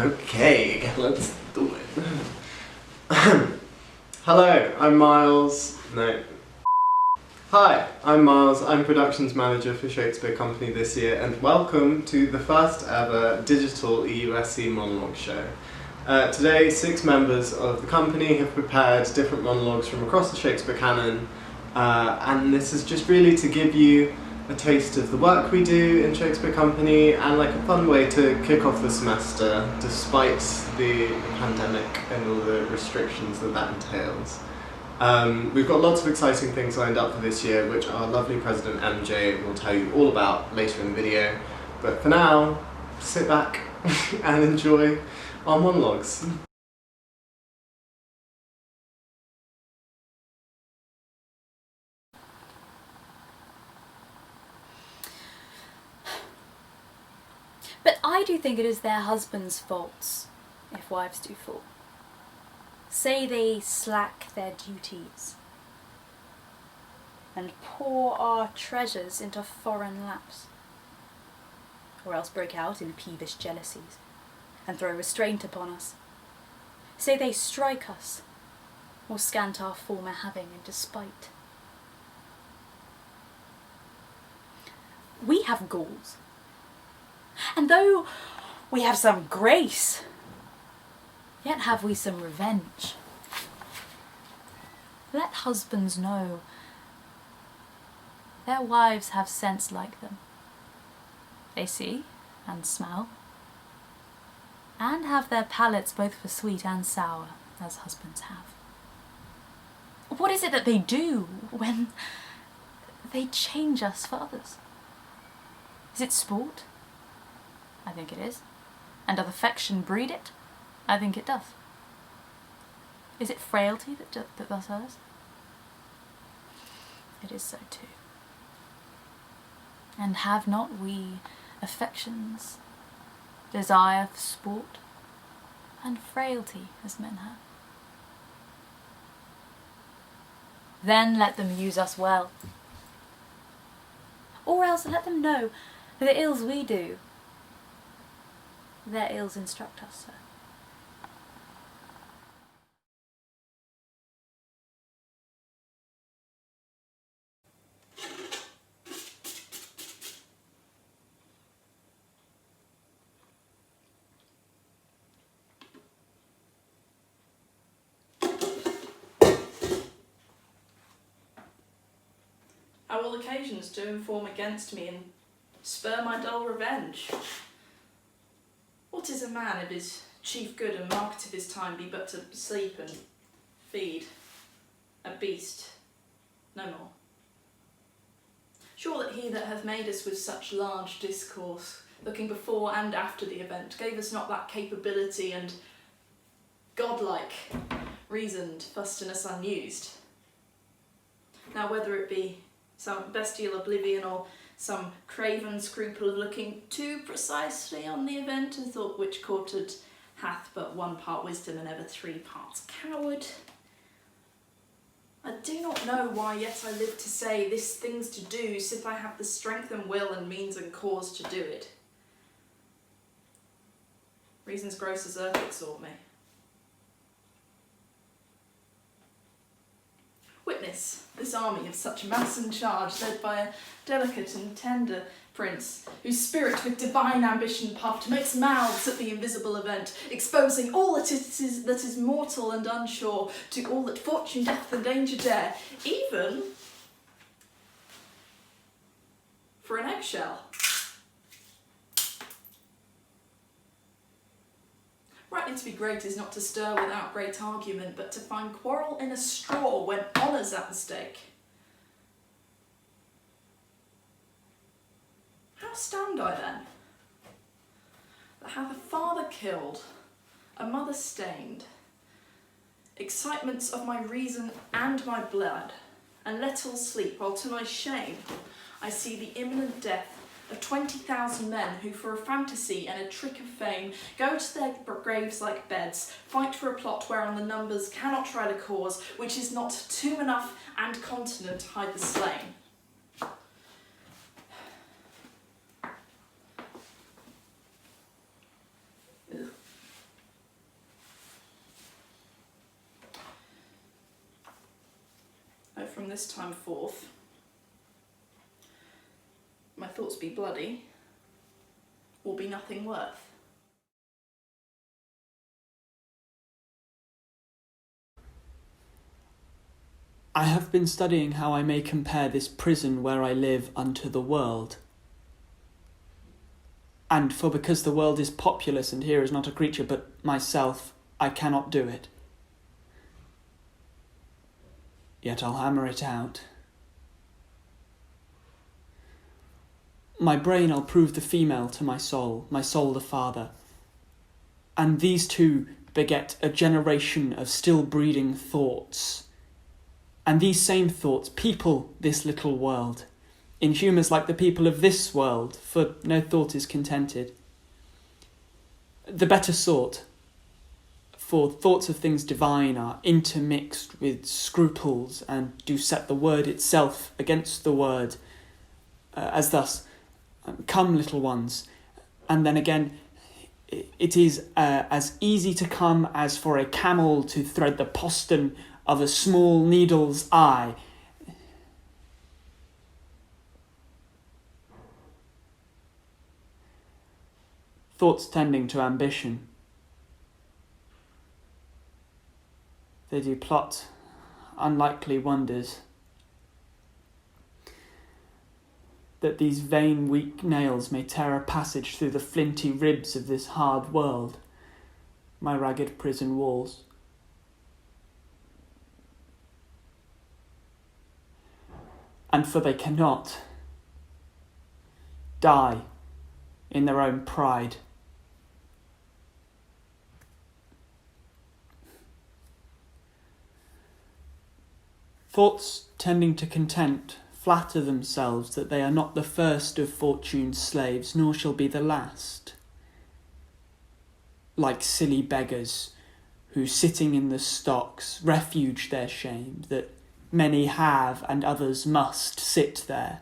Okay, let's do it. Hello, I'm Miles. No. Hi, I'm Miles. I'm Productions Manager for Shakespeare Company this year, and welcome to the first ever digital EUSC monologue show. Today, 6 members of the company have prepared different monologues from across the Shakespeare canon, and this is just really to give you a taste of the work we do in Shakespeare Company and like a fun way to kick off the semester despite the pandemic and all the restrictions that entails. We've got lots of exciting things lined up for this year, which our lovely President MJ will tell you all about later in the video. But for now, sit back and enjoy our monologues. But I do think it is their husbands' faults, if wives do fall. Say they slack their duties, and pour our treasures into foreign laps, or else break out in peevish jealousies, and throw restraint upon us. Say they strike us, or scant our former having in despite. We have galls. And though we have some grace, yet have we some revenge. Let husbands know their wives have sense like them. They see and smell, and have their palates both for sweet and sour, as husbands have. What is it that they do when they change us for others? Is it sport? I think it is. And doth affection breed it? I think it doth. Is it frailty that thus errs? It is so too. And have not we affections, desire for sport, and frailty as men have? Then let them use us well. Or else let them know the ills we do, their ills instruct us so. How will occasions do inform against me and spur my dull revenge? What is a man if his chief good and market of his time be but to sleep and feed? A beast, no more. Sure that he that hath made us with such large discourse, looking before and after the event, gave us not that capability and godlike reasoned fustiness unused. Now whether it be some bestial oblivion or some craven scruple of looking too precisely on the event and thought which courted hath but 1 part wisdom and ever 3 parts coward. I do not know why yet I live to say this thing's to do, sith I have the strength and will and means and cause to do it. Reason's gross as earth exhort me. Witness this army of such mass and charge, led by a delicate and tender prince, whose spirit with divine ambition puffed makes mouths at the invisible event, exposing all that is mortal and unsure to all that fortune, death and danger dare, even for an eggshell. Rightly to be great is not to stir without great argument, but to find quarrel in a straw when honour's at the stake. How stand I then? That hath a father killed, a mother stained, excitements of my reason and my blood, and let all sleep, while to my shame I see the imminent death of 20,000 men who for a fantasy and a trick of fame go to their graves like beds, fight for a plot whereon the numbers cannot try the cause, which is not tomb enough and continent hide the slain. from this time forth, my thoughts be bloody, or be nothing worth. I have been studying how I may compare this prison where I live unto the world. And for because the world is populous and here is not a creature but myself, I cannot do it. Yet I'll hammer it out. My brain I'll prove the female to my soul the father. And these two beget a generation of still breeding thoughts. And these same thoughts people this little world, in humours like the people of this world, for no thought is contented. The better sort, for thoughts of things divine are intermixed with scruples and do set the word itself against the word, as thus, come little ones, and then again, it is as easy to come as for a camel to thread the postern of a small needle's eye. Thoughts tending to ambition. They do plot unlikely wonders, that these vain weak nails may tear a passage through the flinty ribs of this hard world, my ragged prison walls. And for they cannot die in their own pride. Thoughts tending to content flatter themselves that they are not the first of fortune's slaves, nor shall be the last. Like silly beggars, who sitting in the stocks refuge their shame, that many have and others must sit there.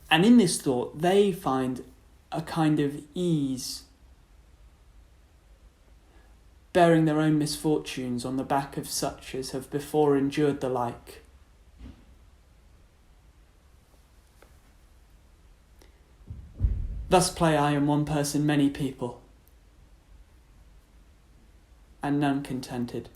And in this thought they find a kind of ease, bearing their own misfortunes on the back of such as have before endured the like. Thus play I in one person many people, and none contented.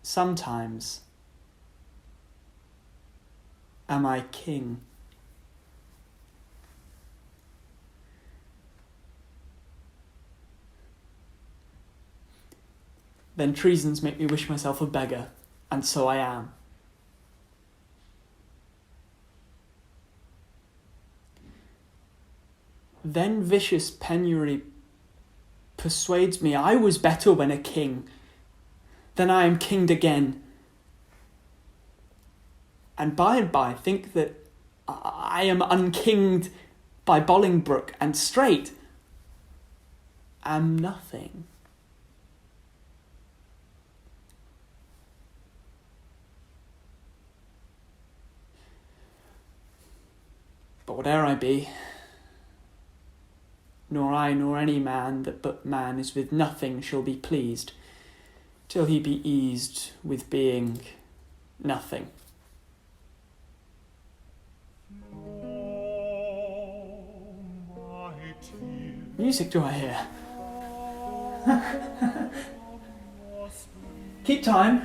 Sometimes am I king. Then treasons make me wish myself a beggar, and so I am. Then vicious penury persuades me I was better when a king. Then I am kinged again. And by think that I am unkinged by Bolingbroke, and straight am nothing. But whate'er I be, nor I nor any man that but man is with nothing shall be pleased, till he be eased with being nothing. Music do I hear? Keep time.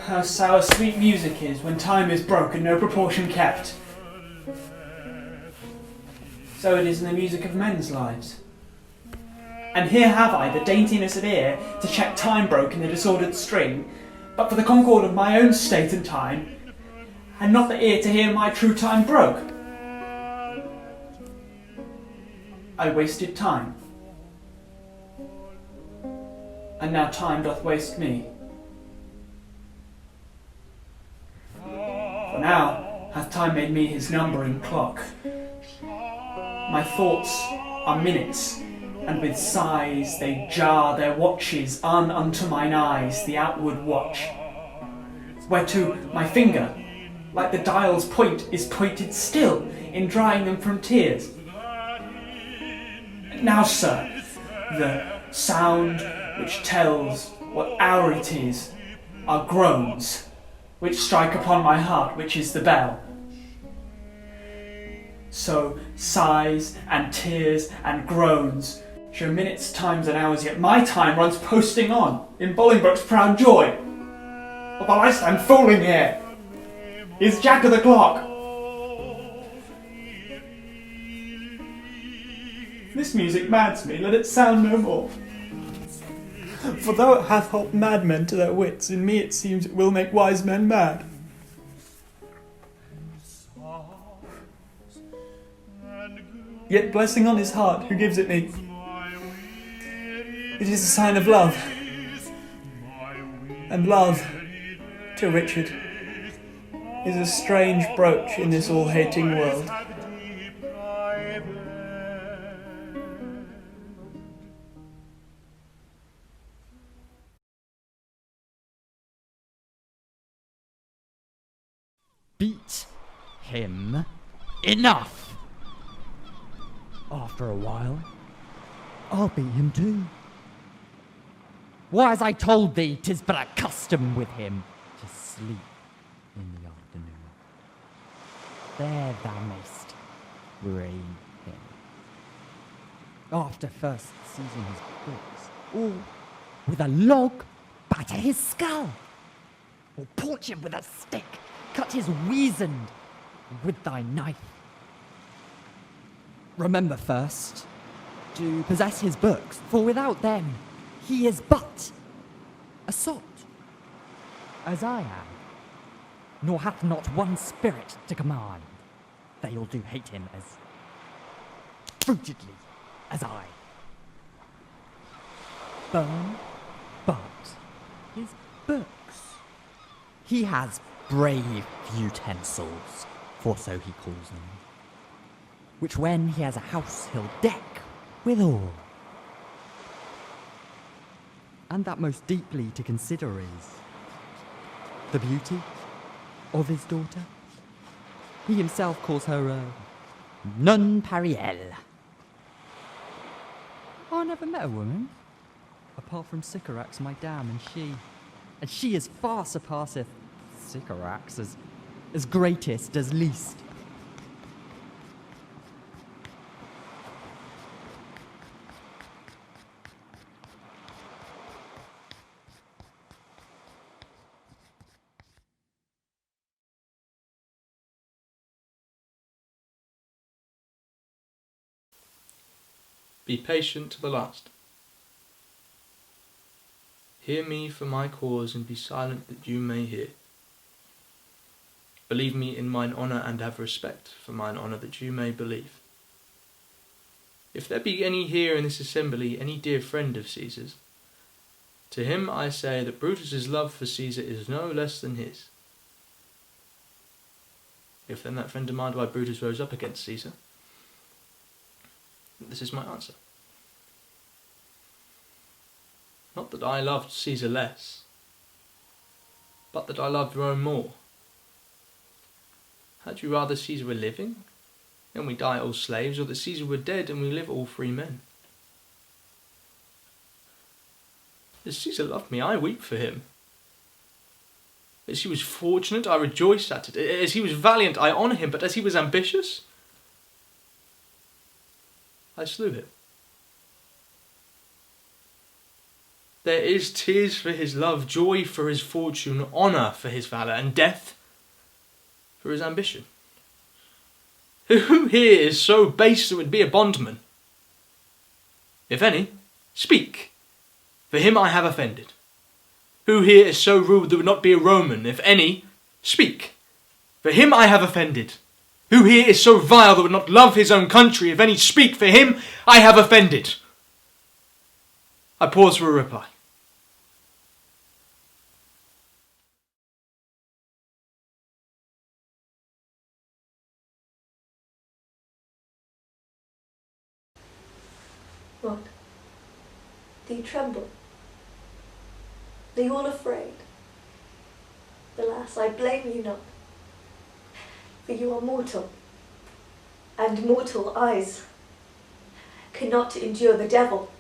How sour sweet music is when time is broke and no proportion kept. So it is in the music of men's lives. And here have I the daintiness of ear to check time broke in the disordered string, but for the concord of my own state and time, and not the ear to hear my true time broke. I wasted time, and now time doth waste me. For now hath time made me his numbering clock. My thoughts are minutes, and with sighs they jar their watches unto mine eyes the outward watch, whereto my finger like the dial's point is pointed still in drying them from tears. Now, sir, the sound which tells what hour it is are groans, which strike upon my heart, which is the bell. So sighs and tears and groans show minutes, times and hours, yet my time runs posting on in Bolingbroke's proud joy. While I stand fooling here, is Jack of the clock. This music mads me, let it sound no more. For though it hath helped madmen to their wits, in me it seems it will make wise men mad. Yet blessing on his heart, who gives it me, it is a sign of love. And love, to Richard, is a strange brooch in this all-hating world. Beat him. Enough! After a while, I'll beat him too. Why, as I told thee, 'tis but a custom with him to sleep in the afternoon. There thou mayst brain him. After first seizing his books, or with a log batter his skull, or paunch him with a stick, cut his weasand with thy knife. Remember first to possess his books, for without them he is but a sot, as I am, nor hath not one spirit to command. They all do hate him as frigidly as I. Burn but his books. He has brave utensils, for so he calls them, which when he has a house he'll deck withal. And that most deeply to consider is the beauty of his daughter. He himself calls her a nonpareille. I never met a woman, apart from Sycorax, my dam, and she as far surpasseth Sycorax as greatest as least. Be patient to the last. Hear me for my cause, and be silent that you may hear. Believe me in mine honour, and have respect for mine honour, that you may believe. If there be any here in this assembly, any dear friend of Caesar's, to him I say that Brutus's love for Caesar is no less than his. If then that friend demand why Brutus rose up against Caesar, this is my answer. Not that I loved Caesar less, but that I loved Rome more. Had you rather Caesar were living, and we die all slaves, or that Caesar were dead, and we live all free men? As Caesar loved me, I weep for him. As he was fortunate, I rejoice at it. As he was valiant, I honour him, but as he was ambitious, I slew him. There is tears for his love, joy for his fortune, honour for his valour, and death for his ambition. Who here is so base that would be a bondman? If any, speak. For him I have offended. Who here is so rude that would not be a Roman? If any, speak. For him I have offended. Who here is so vile that would not love his own country? If any, speak. For him I have offended. I pause for a reply. What? Do you tremble? Are you all afraid? Alas, I blame you not. For you are mortal, and mortal eyes cannot endure the devil.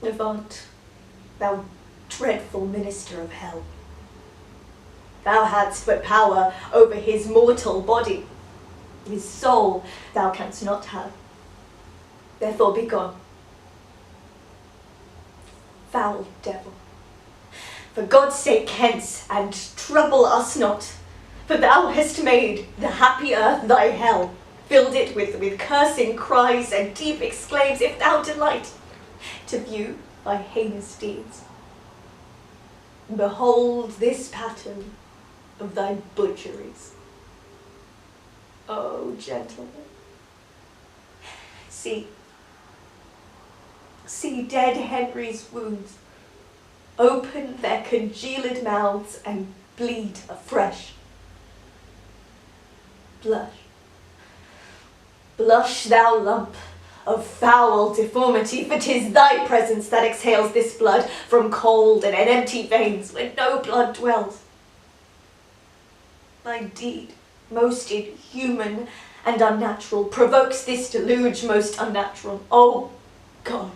Avaunt, thou dreadful minister of hell. Thou hadst but power over his mortal body. His soul thou canst not have. Therefore be gone. Foul devil, for God's sake hence, and trouble us not, for thou hast made the happy earth thy hell, filled it with cursing cries and deep exclaims, if thou delight to view thy heinous deeds. Behold this pattern of thy butcheries. O gentlemen, see dead Henry's wounds open their congealed mouths and bleed afresh. Blush, blush, thou lump of foul deformity, for 'tis thy presence that exhales this blood from cold and empty veins where no blood dwells. Thy deed, most inhuman and unnatural, provokes this deluge most unnatural. O God,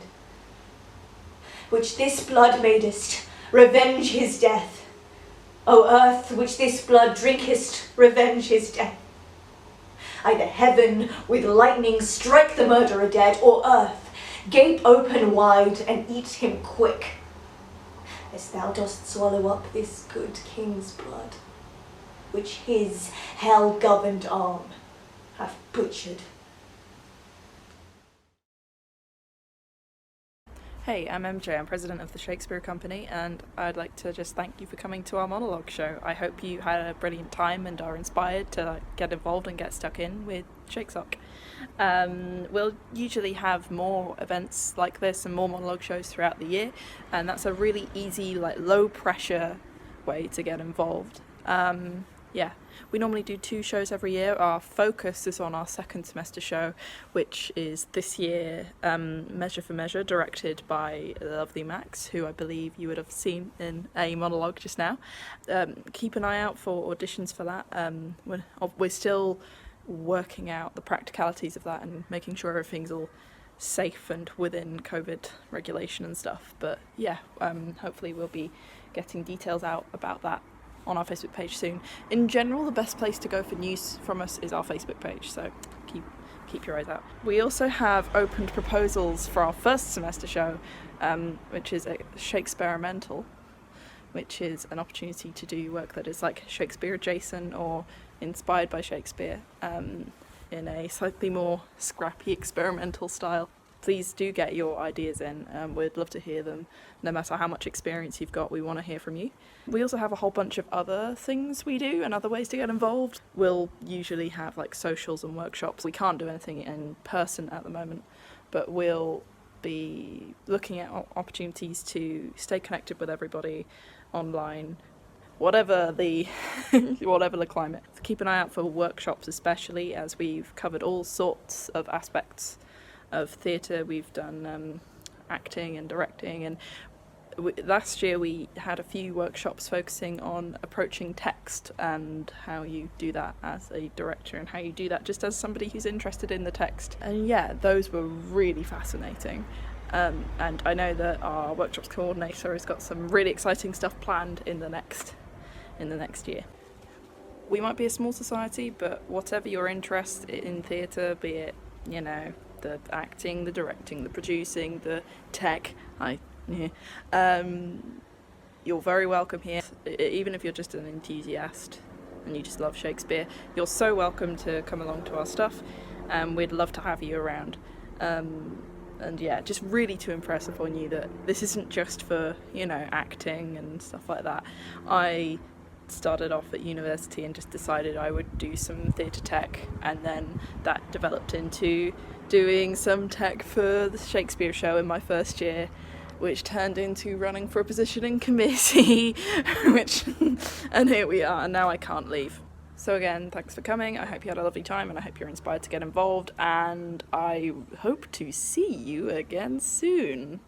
which this blood madest, revenge his death. O earth, which this blood drinkest, revenge his death. Either heaven with lightning strike the murderer dead, or earth gape open wide and eat him quick, as thou dost swallow up this good king's blood, which his hell-governed arm hath butchered. Hey, I'm MJ, I'm president of the Shakespeare Company, and I'd like to just thank you for coming to our monologue show. I hope you had a brilliant time and are inspired to get involved and get stuck in with Shakesoc. We'll usually have more events like this and more monologue shows throughout the year, and that's a really easy, low pressure way to get involved. We normally do 2 shows every year. Our focus is on our second semester show, which is this year Measure for Measure, directed by the lovely Max, who I believe you would have seen in a monologue just now. Keep an eye out for auditions for that. We're still working out the practicalities of that and making sure everything's all safe and within COVID regulation and stuff. But yeah, hopefully we'll be getting details out about that on our Facebook page soon. In general, the best place to go for news from us is our Facebook page, so keep your eyes out. We also have opened proposals for our first semester show, which is a Shakespeare-mental, which is an opportunity to do work that is like Shakespeare adjacent or inspired by Shakespeare, in a slightly more scrappy experimental style. Please do get your ideas in. We'd love to hear them. No matter how much experience you've got, we want to hear from you. We also have a whole bunch of other things we do and other ways to get involved. We'll usually have socials and workshops. We can't do anything in person at the moment, but we'll be looking at opportunities to stay connected with everybody online, whatever the climate. So keep an eye out for workshops, especially as we've covered all sorts of aspects of theatre. We've done acting and directing, and last year we had a few workshops focusing on approaching text and how you do that as a director and how you do that just as somebody who's interested in the text. And yeah, those were really fascinating. And I know that our workshops coordinator has got some really exciting stuff planned in the next year. We might be a small society, but whatever your interest in theatre, be it, the acting, the directing, the producing, the tech, you're very welcome here. Even if you're just an enthusiast and you just love Shakespeare, you're so welcome to come along to our stuff, and we'd love to have you around. And yeah, just really to impress upon you that this isn't just for, acting and stuff like that. I started off at university and just decided I would do some theatre tech, and then that developed into doing some tech for the Shakespeare show in my first year, which turned into running for a position in committee, and here we are, and now I can't leave. So again, thanks for coming. I hope you had a lovely time, and I hope you're inspired to get involved, and I hope to see you again soon.